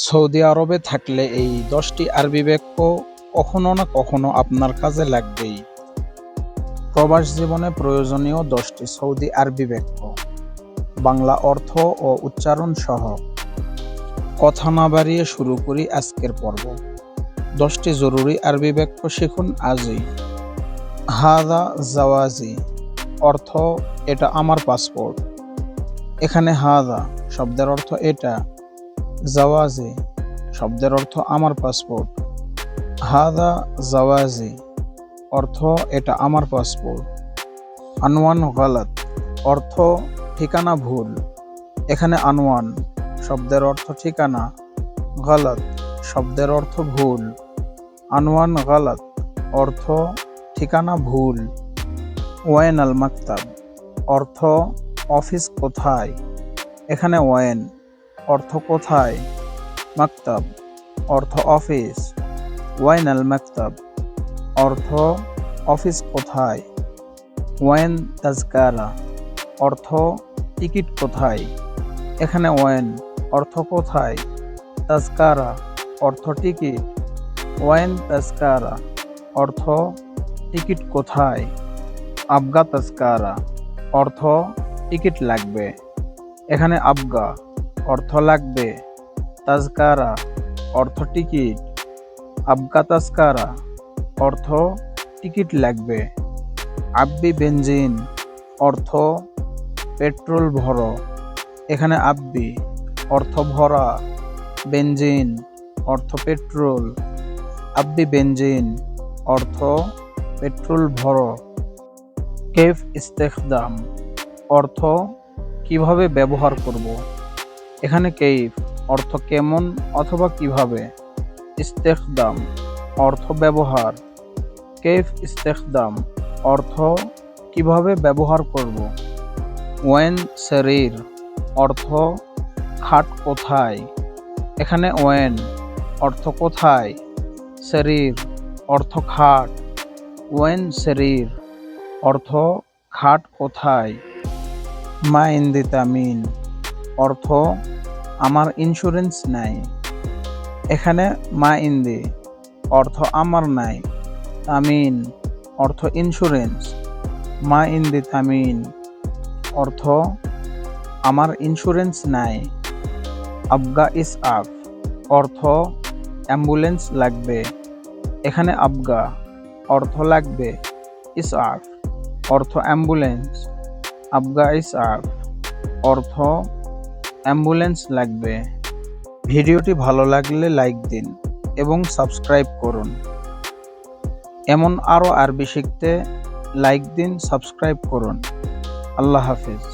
Saudi আরবে থাকলে এই 10টি আরবি বাক্য কখনো না কখনো আপনার কাজে লাগবেই। প্রবাস জীবনে প্রয়োজনীয় 10টি সৌদি আরবি বাক্য, বাংলা অর্থ ও উচ্চারণ সহ। কথা না বাড়িয়ে শুরু করি আজকের পর্ব। 10টি জরুরি আরবি বাক্য শিখুন আজই। হাদা জাওয়াজি, অর্থ এটা আমার পাসপোর্ট। এখানে হাদা শব্দের অর্থ এটা, জাওয়াজি শব্দের অর্থ আমার পাসপোর্ট। হাদা জাওয়াজি অর্থ এটা আমার পাসপোর্ট। আনওয়ান গালাত, অর্থ ঠিকানা ভুল। এখানে আনওয়ান শব্দের অর্থ ঠিকানা, গালাত শব্দের অর্থ ভুল। আনওয়ান গালাত অর্থ ঠিকানা ভুল। ওয়াইন আল মাকতাব, অর্থ অফিস কোথায়। এখানে ওয়াইন অর্থ কোথায়, মাকতাব অর্থ অফিস। ওয়াইন আল মাকতাব অর্থ অফিস কোথায়। ওয়াইন তাজকারা, অর্থ টিকিট কোথায়। এখানে ওয়াইন অর্থ কোথায়, তাজকারা অর্থ টিকিট। ওয়াইন তাজকারা অর্থ টিকিট কোথায়। আবগা তাজকারা অর্থ টিকিট লাগবে। এখানে আবগা অর্থ লাগবে, তাজকারা অর্থ টিকিট। আবগা তাজকারা অর্থ টিকিট লাগবে। আব্বি বেনজিন অর্থ পেট্রোল ভরো। এখানে আব্বি অর্থ ভরা, বেনজিন অর্থ পেট্রোল। আব্বি বেনজিন অর্থ পেট্রোল ভরো। কেফ ইস্তেখদাম, অর্থ কিভাবে ব্যবহার করব। এখানে কেইফ অর্থ কেমন অথবা কিভাবে। ইস্তেখদাম অর্থ ব্যবহার। কেইফ ইস্তেখদাম অর্থ কিভাবে ব্যবহার করব। ওয়েন শরীর অর্থ খাট কোথায়। এখানে ওয়েন অর্থ কোথায়, শরীর অর্থ খাট। ওয়েন শরীর অর্থ খাট কোথায়। মা ইন্দি তামিন অর্থ আমার ইন্স্যুরেন্স নাই। এখানে মা ইন্দি অর্থ আমার নাই, তামিন অর্থ ইন্স্যুরেন্স। মা ইন্দি তামিন অর্থ আমার ইন্স্যুরেন্স নাই। আবগা ইস আফ অর্থ অ্যাম্বুলেন্স লাগবে। এখানে আবগা অর্থ লাগবে, ইস আফ অর্থ অ্যাম্বুলেন্স। আবগা ইস আফ অর্থ অ্যাম্বুলেন্স লাগবে। ভিডিওটি ভালো লাগলে লাইক দিন এবং সাবস্ক্রাইব করুন। এমন আরও আরবি শিখতে লাইক দিন, সাবস্ক্রাইব করুন। আল্লাহ হাফিজ।